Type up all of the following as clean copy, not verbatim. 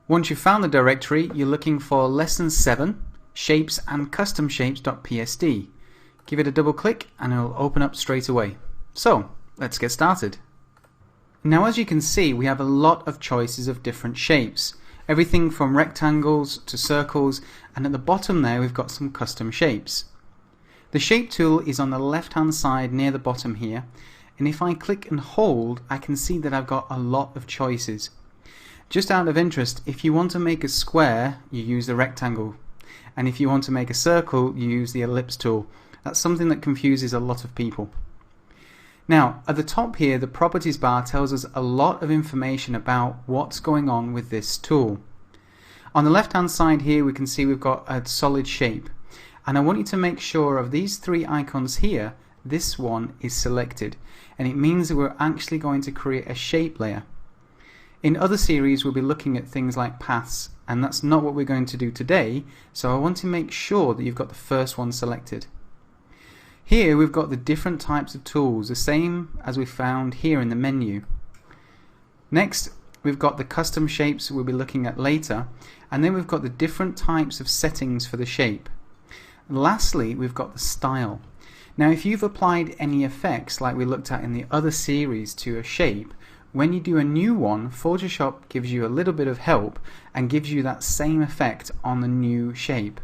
Once you've found the directory, you're looking for Lesson 7, Shapes and Custom Shapes.psd. Give it a double click and it'll open up straight away. So, let's get started. Now as you can see, we have a lot of choices of different shapes. Everything from rectangles to circles, and at the bottom there we've got some custom shapes. The shape tool is on the left hand side near the bottom here, and if I click and hold, I can see that I've got a lot of choices. Just out of interest, if you want to make a square, you use the rectangle, and if you want to make a circle, you use the ellipse tool. That's something that confuses a lot of people. Now, at the top here, the properties bar tells us a lot of information about what's going on with this tool. On the left hand side here, we can see we've got a solid shape, and I want you to make sure of these three icons here, this one is selected, and it means that we're actually going to create a shape layer. In other series we'll be looking at things like paths, and that's not what we're going to do today, so I want to make sure that you've got the first one selected. Here we've got the different types of tools, the same as we found here in the menu. Next we've got the custom shapes we'll be looking at later, and then we've got the different types of settings for the shape. Lastly, we've got the style. Now if you've applied any effects like we looked at in the other series to a shape, when you do a new one, Photoshop gives you a little bit of help and gives you that same effect on the new shape.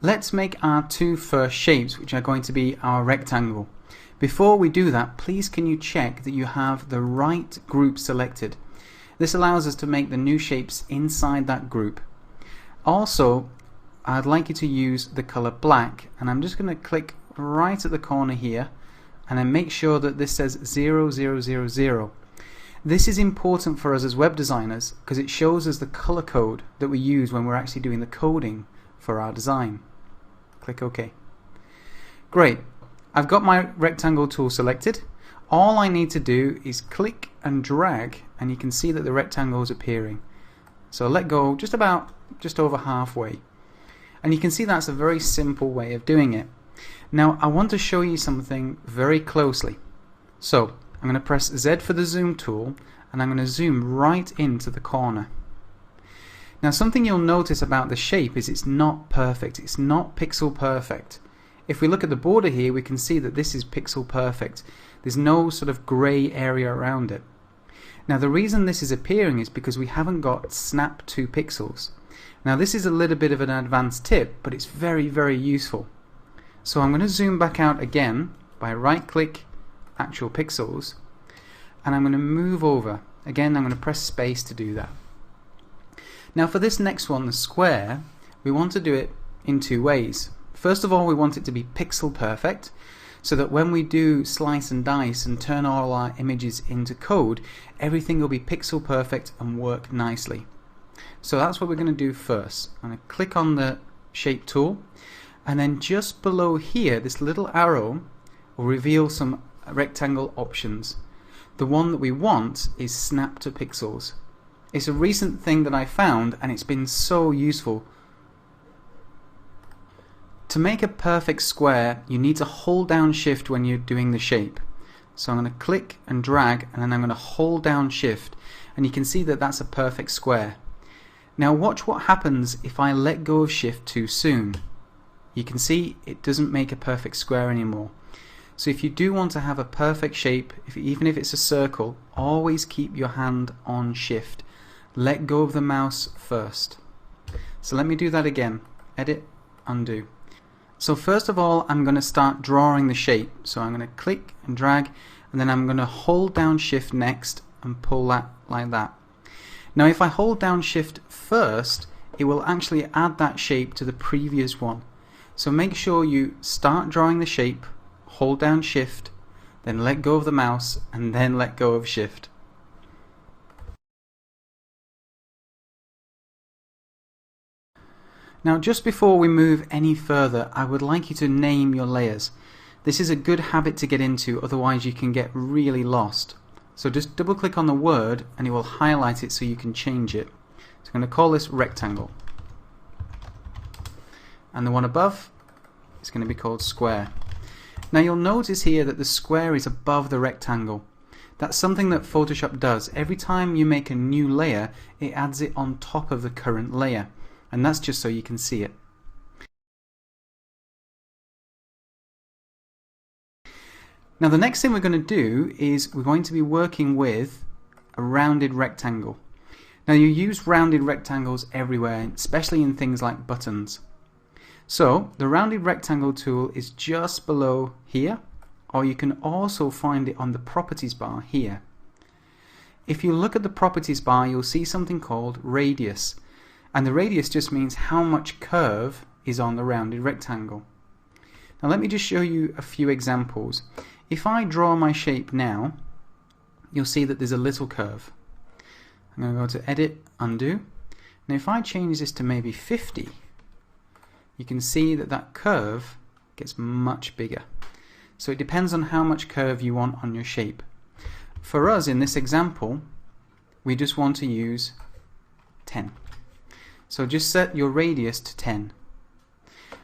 Let's make our two first shapes, which are going to be our rectangle. Before we do that, please can you check that you have the right group selected. This allows us to make the new shapes inside that group. Also, I'd like you to use the color black, and I'm just going to click right at the corner here and then make sure that this says 0000. This is important for us as web designers because it shows us the color code that we use when we're actually doing the coding for our design. Click OK. Great. I've got my rectangle tool selected. All I need to do is click and drag, and you can see that the rectangle is appearing. So let go just over halfway. And you can see that's a very simple way of doing it. Now I want to show you something very closely. So I'm going to press Z for the zoom tool, and I'm going to zoom right into the corner. Now something you'll notice about the shape is it's not perfect. It's not pixel perfect. If we look at the border here, we can see that this is pixel perfect. There's no sort of grey area around it. Now the reason this is appearing is because we haven't got snap to pixels. Now this is a little bit of an advanced tip, but it's very, very useful. So I'm going to zoom back out again by right click actual pixels, and I'm going to move over. Again, I'm going to press space to do that. Now for this next one, the square, we want to do it in two ways. First of all, we want it to be pixel perfect, so that when we do slice and dice and turn all our images into code, everything will be pixel perfect and work nicely. So that's what we're going to do first. I'm going to click on the shape tool, and then just below here, this little arrow will reveal some rectangle options. The one that we want is snap to pixels. It's a recent thing that I found, and it's been so useful. To make a perfect square, you need to hold down shift when you're doing the shape. So I'm going to click and drag, and then I'm going to hold down shift, and you can see that that's a perfect square. Now watch what happens if I let go of shift too soon. You can see it doesn't make a perfect square anymore. So if you do want to have a perfect shape, even if it's a circle, always keep your hand on shift. Let go of the mouse first. So let me do that again. Edit, undo. So first of all, I'm going to start drawing the shape. So I'm going to click and drag, and then I'm going to hold down shift next and pull that like that. Now if I hold down shift first, it will actually add that shape to the previous one. So make sure you start drawing the shape, hold down shift, then let go of the mouse, and then let go of shift. Now just before we move any further, I would like you to name your layers. This is a good habit to get into, otherwise you can get really lost. So just double click on the word and it will highlight it so you can change it. So I'm going to call this rectangle. And the one above is going to be called square. Now you'll notice here that the square is above the rectangle. That's something that Photoshop does. Every time you make a new layer, it adds it on top of the current layer, and that's just so you can see it. Now the next thing we're going to do is we're going to be working with a rounded rectangle. Now you use rounded rectangles everywhere, especially in things like buttons. So the rounded rectangle tool is just below here, or you can also find it on the properties bar here. If you look at the properties bar, you'll see something called radius, and the radius just means how much curve is on the rounded rectangle. Now let me just show you a few examples. If I draw my shape now, you'll see that there's a little curve. I'm going to go to Edit, Undo, and if I change this to maybe 50, you can see that that curve gets much bigger. So it depends on how much curve you want on your shape. For us in this example, we just want to use 10. So just set your radius to 10.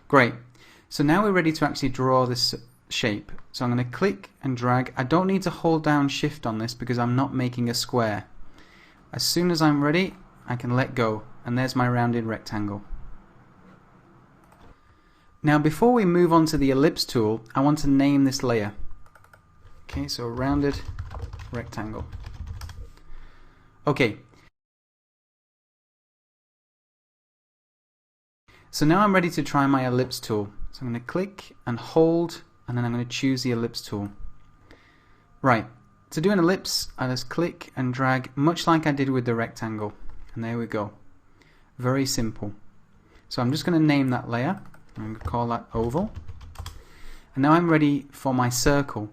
Great. So now we're ready to actually draw this shape. So I'm going to click and drag. I don't need to hold down Shift on this because I'm not making a square. As soon as I'm ready, I can let go, and there's my rounded rectangle. Now before we move on to the ellipse tool, I want to name this layer. Okay, so rounded rectangle. Okay. So now I'm ready to try my ellipse tool. So I'm going to click and hold, and then I'm going to choose the ellipse tool. Right, to do an ellipse, I just click and drag, much like I did with the rectangle. And there we go. Very simple. So I'm just going to name that layer. I'm going to call that oval. And now I'm ready for my circle.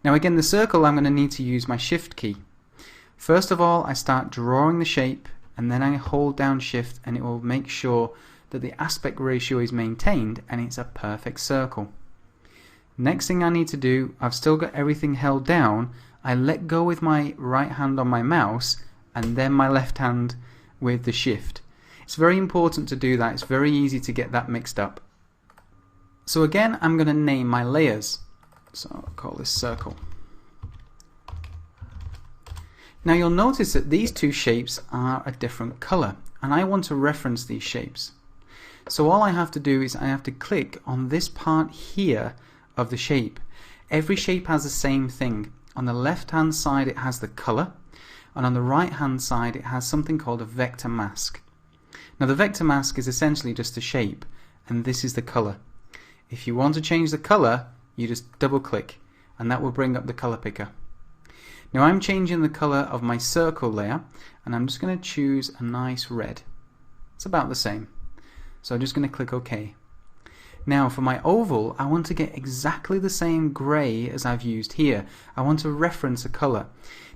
Now again, the circle I'm going to need to use my Shift key. First of all, I start drawing the shape, and then I hold down Shift, and it will make sure that the aspect ratio is maintained and it's a perfect circle. Next thing I need to do, I've still got everything held down, I let go with my right hand on my mouse and then my left hand with the Shift. It's very important to do that. It's very easy to get that mixed up. So again, I'm going to name my layers. So I'll call this circle. Now you'll notice that these two shapes are a different color, and I want to reference these shapes. So all I have to do is I have to click on this part here of the shape. Every shape has the same thing. On the left hand side it has the color, and on the right hand side it has something called a vector mask. Now the vector mask is essentially just a shape, and this is the color. If you want to change the color, you just double click, and that will bring up the color picker. Now I'm changing the color of my circle layer, and I'm just going to choose a nice red. It's about the same. So I'm just going to click OK. Now for my oval, I want to get exactly the same grey as I've used here. I want to reference a color.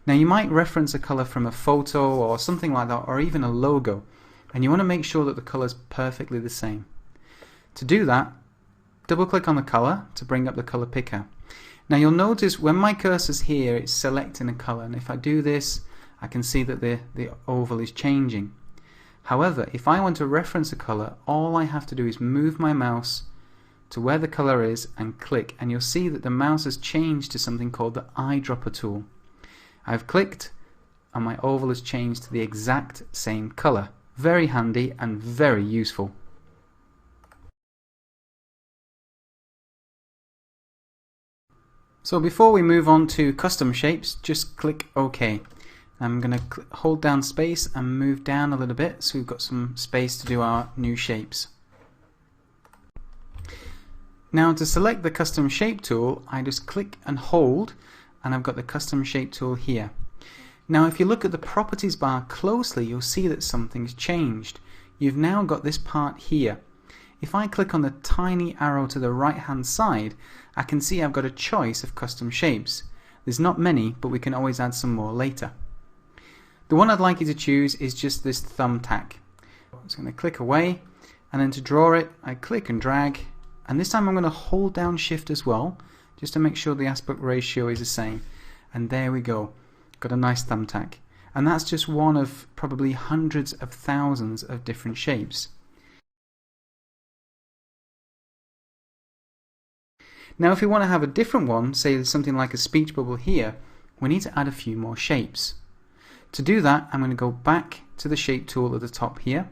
Now you might reference a color from a photo or something like that, or even a logo, and you want to make sure that the color is perfectly the same. To do that, double click on the color to bring up the color picker. Now you'll notice when my cursor's here, it's selecting a color, and if I do this, I can see that the oval is changing. However, if I want to reference a color, all I have to do is move my mouse to where the color is and click, and you'll see that the mouse has changed to something called the eyedropper tool. I've clicked and my oval has changed to the exact same color. Very handy and very useful. So before we move on to custom shapes, just click OK. I'm going to hold down space and move down a little bit so we've got some space to do our new shapes. Now to select the custom shape tool, I just click and hold, and I've got the custom shape tool here. Now if you look at the properties bar closely, you'll see that something's changed. You've now got this part here. If I click on the tiny arrow to the right hand side, I can see I've got a choice of custom shapes. There's not many, but we can always add some more later. The one I'd like you to choose is just this thumbtack. I'm just going to click away, and then to draw it, I click and drag, and this time I'm going to hold down Shift as well, just to make sure the aspect ratio is the same. And there we go. Got a nice thumbtack. And that's just one of probably hundreds of thousands of different shapes. Now if we want to have a different one, say something like a speech bubble here, we need to add a few more shapes. To do that, I'm going to go back to the shape tool at the top here.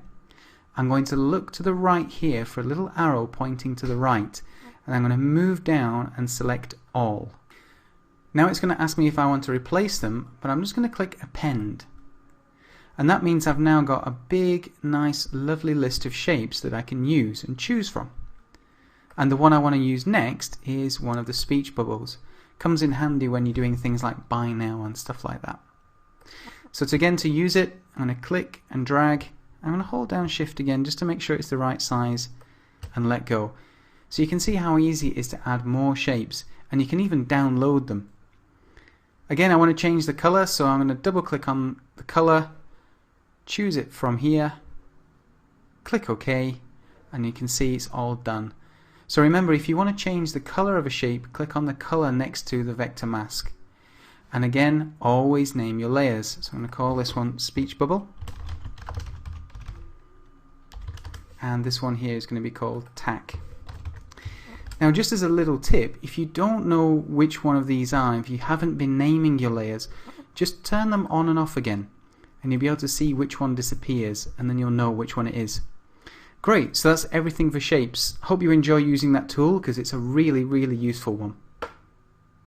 I'm going to look to the right here for a little arrow pointing to the right, and I'm going to move down and select all. Now it's going to ask me if I want to replace them, but I'm just going to click append. And that means I've now got a big, nice, lovely list of shapes that I can use and choose from. And the one I want to use next is one of the speech bubbles. Comes in handy when you're doing things like buy now and stuff like that. So to use it, I'm going to click and drag. I'm going to hold down Shift again just to make sure it's the right size and let go. So you can see how easy it is to add more shapes, and you can even download them. Again, I want to change the color, so I'm going to double click on the color, choose it from here, click OK, and you can see it's all done. So remember, if you want to change the color of a shape, click on the color next to the vector mask. And again, always name your layers. So I'm going to call this one speech bubble. And this one here is going to be called tack. Now, just as a little tip, if you don't know which one of these are, if you haven't been naming your layers, just turn them on and off again, and you'll be able to see which one disappears, and then you'll know which one it is. Great, so that's everything for shapes. Hope you enjoy using that tool because it's a really, really useful one.